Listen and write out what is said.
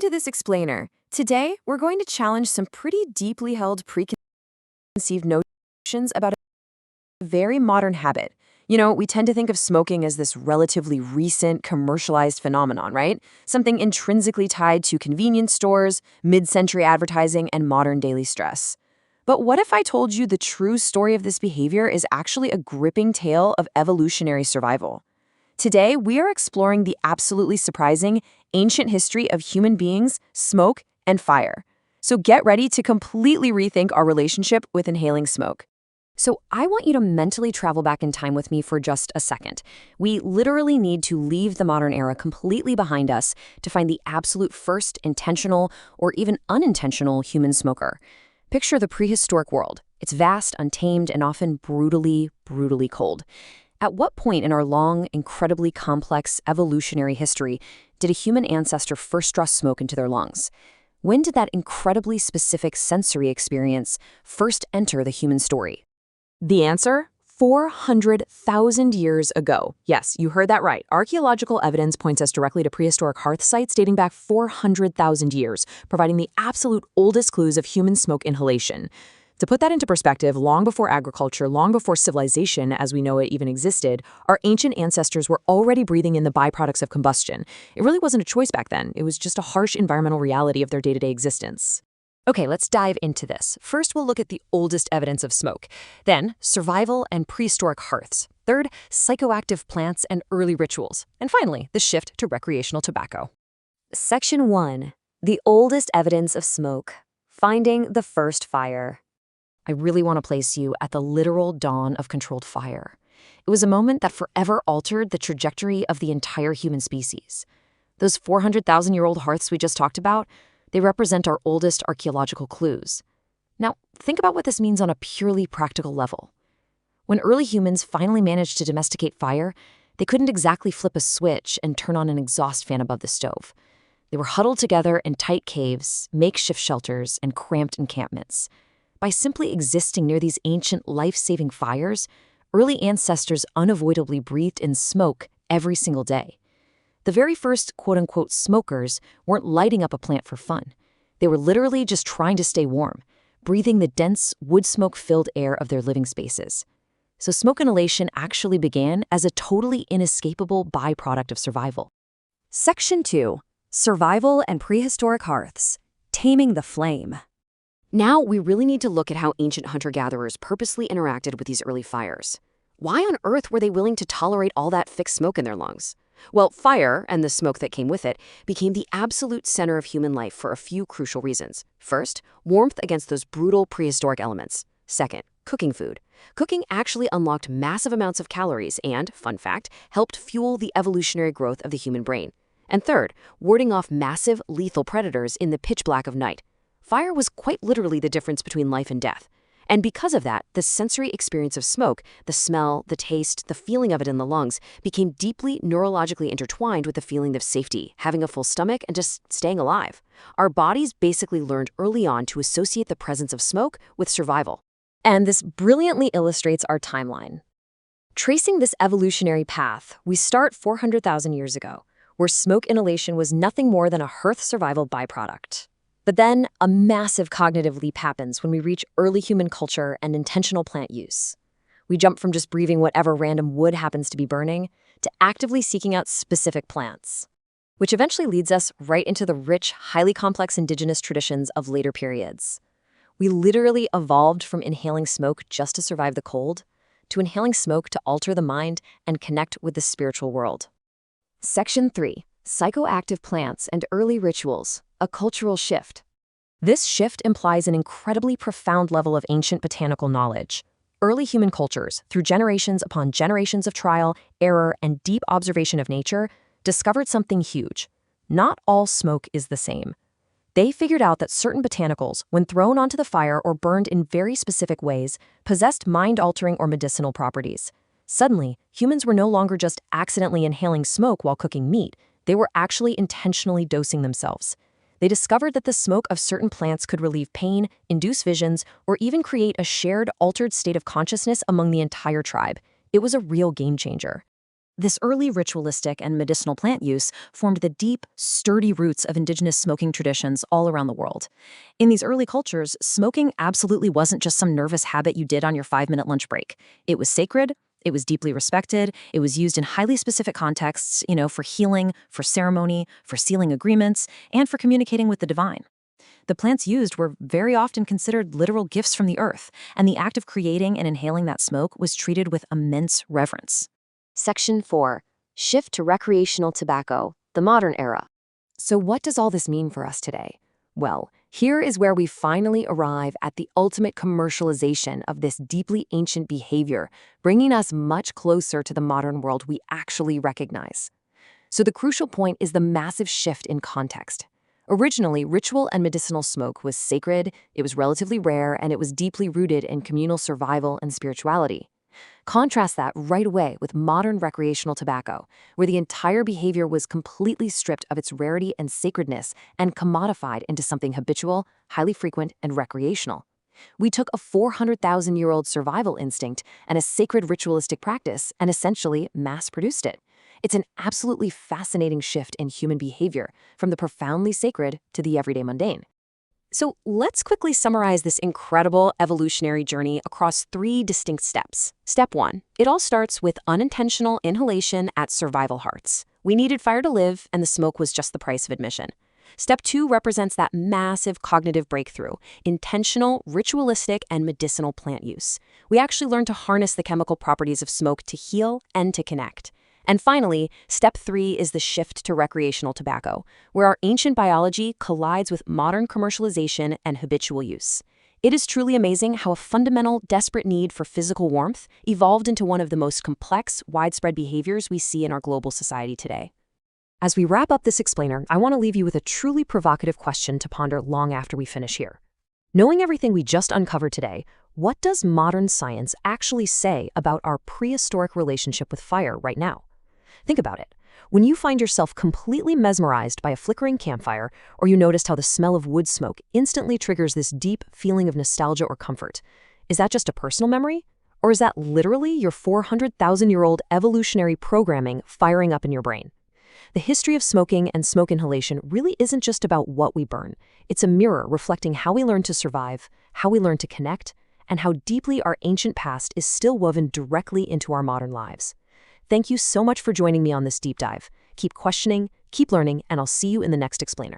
To this explainer. Today, we're going to challenge some pretty deeply held preconceived notions about a very modern habit. We tend to think of smoking as this relatively recent commercialized phenomenon, right? Something intrinsically tied to convenience stores, mid-century advertising, and modern daily stress. But what if I told you the true story of this behavior is actually a gripping tale of evolutionary survival? Today, we are exploring the absolutely surprising ancient history of human beings, smoke, and fire. So get ready to completely rethink our relationship with inhaling smoke. So I want you to mentally travel back in time with me for just a second. We literally need to leave the modern era completely behind us to find the absolute first intentional or even unintentional human smoker. Picture the prehistoric world. It's vast, untamed, and often brutally, brutally cold. At what point in our long, incredibly complex evolutionary history did a human ancestor first draw smoke into their lungs? When did that incredibly specific sensory experience first enter the human story? The answer? 400,000 years ago. Yes, you heard that right. Archaeological evidence points us directly to prehistoric hearth sites dating back 400,000 years, providing the absolute oldest clues of human smoke inhalation. To put that into perspective, long before agriculture, long before civilization as we know it even existed, our ancient ancestors were already breathing in the byproducts of combustion. It really wasn't a choice back then. It was just a harsh environmental reality of their day-to-day existence. Okay, let's dive into this. First, we'll look at the oldest evidence of smoke. Then, survival and prehistoric hearths. Third, psychoactive plants and early rituals. And finally, the shift to recreational tobacco. Section 1. The oldest evidence of smoke. Finding the first fire. I really want to place you at the literal dawn of controlled fire. It was a moment that forever altered the trajectory of the entire human species. Those 400,000-year-old hearths we just talked about, they represent our oldest archaeological clues. Now, think about what this means on a purely practical level. When early humans finally managed to domesticate fire, they couldn't exactly flip a switch and turn on an exhaust fan above the stove. They were huddled together in tight caves, makeshift shelters, and cramped encampments. By simply existing near these ancient life-saving fires, early ancestors unavoidably breathed in smoke every single day. The very first quote-unquote smokers weren't lighting up a plant for fun. They were literally just trying to stay warm, breathing the dense, wood smoke-filled air of their living spaces. So smoke inhalation actually began as a totally inescapable byproduct of survival. Section 2. Survival and prehistoric hearths. Taming the flame. Now we really need to look at how ancient hunter-gatherers purposely interacted with these early fires. Why on earth were they willing to tolerate all that thick smoke in their lungs? Well, fire, and the smoke that came with it, became the absolute center of human life for a few crucial reasons. First, warmth against those brutal prehistoric elements. Second, cooking food. Cooking actually unlocked massive amounts of calories and, fun fact, helped fuel the evolutionary growth of the human brain. And third, warding off massive, lethal predators in the pitch black of night. Fire was quite literally the difference between life and death. And because of that, the sensory experience of smoke, the smell, the taste, the feeling of it in the lungs, became deeply neurologically intertwined with the feeling of safety, having a full stomach, and just staying alive. Our bodies basically learned early on to associate the presence of smoke with survival. And this brilliantly illustrates our timeline. Tracing this evolutionary path, we start 400,000 years ago, where smoke inhalation was nothing more than a hearth survival byproduct. But then, a massive cognitive leap happens when we reach early human culture and intentional plant use. We jump from just breathing whatever random wood happens to be burning to actively seeking out specific plants, which eventually leads us right into the rich, highly complex indigenous traditions of later periods. We literally evolved from inhaling smoke just to survive the cold to inhaling smoke to alter the mind and connect with the spiritual world. Section 3. Psychoactive plants and early rituals. A cultural shift. This shift implies an incredibly profound level of ancient botanical knowledge. Early human cultures, through generations upon generations of trial, error, and deep observation of nature, discovered something huge. Not all smoke is the same. They figured out that certain botanicals, when thrown onto the fire or burned in very specific ways, possessed mind-altering or medicinal properties. Suddenly, humans were no longer just accidentally inhaling smoke while cooking meat. They were actually intentionally dosing themselves. They discovered that the smoke of certain plants could relieve pain, induce visions, or even create a shared, altered state of consciousness among the entire tribe. It was a real game changer. This early ritualistic and medicinal plant use formed the deep, sturdy roots of indigenous smoking traditions all around the world. In these early cultures, smoking absolutely wasn't just some nervous habit you did on your 5-minute lunch break. It was sacred, it was deeply respected, it was used in highly specific contexts, for healing, for ceremony, for sealing agreements, and for communicating with the divine. The plants used were very often considered literal gifts from the earth, and the act of creating and inhaling that smoke was treated with immense reverence. Section 4. Shift to recreational tobacco, the modern era. So what does all this mean for us today? Well, here is where we finally arrive at the ultimate commercialization of this deeply ancient behavior, bringing us much closer to the modern world we actually recognize. So the crucial point is the massive shift in context. Originally, ritual and medicinal smoke was sacred, it was relatively rare, and it was deeply rooted in communal survival and spirituality. Contrast that right away with modern recreational tobacco, where the entire behavior was completely stripped of its rarity and sacredness and commodified into something habitual, highly frequent, and recreational. We took a 400,000-year-old survival instinct and a sacred ritualistic practice and essentially mass-produced it. It's an absolutely fascinating shift in human behavior, from the profoundly sacred to the everyday mundane. So let's quickly summarize this incredible evolutionary journey across 3 distinct steps. Step 1. It all starts with unintentional inhalation at survival hearts. We needed fire to live, and the smoke was just the price of admission. Step 2 represents that massive cognitive breakthrough, intentional, ritualistic, and medicinal plant use. We actually learned to harness the chemical properties of smoke to heal and to connect. And finally, step 3 is the shift to recreational tobacco, where our ancient biology collides with modern commercialization and habitual use. It is truly amazing how a fundamental, desperate need for physical warmth evolved into one of the most complex, widespread behaviors we see in our global society today. As we wrap up this explainer, I want to leave you with a truly provocative question to ponder long after we finish here. Knowing everything we just uncovered today, what does modern science actually say about our prehistoric relationship with fire right now? Think about it. When you find yourself completely mesmerized by a flickering campfire, or you noticed how the smell of wood smoke instantly triggers this deep feeling of nostalgia or comfort, is that just a personal memory? Or is that literally your 400,000-year-old evolutionary programming firing up in your brain? The history of smoking and smoke inhalation really isn't just about what we burn. It's a mirror reflecting how we learn to survive, how we learn to connect, and how deeply our ancient past is still woven directly into our modern lives. Thank you so much for joining me on this deep dive. Keep questioning, keep learning, and I'll see you in the next explainer.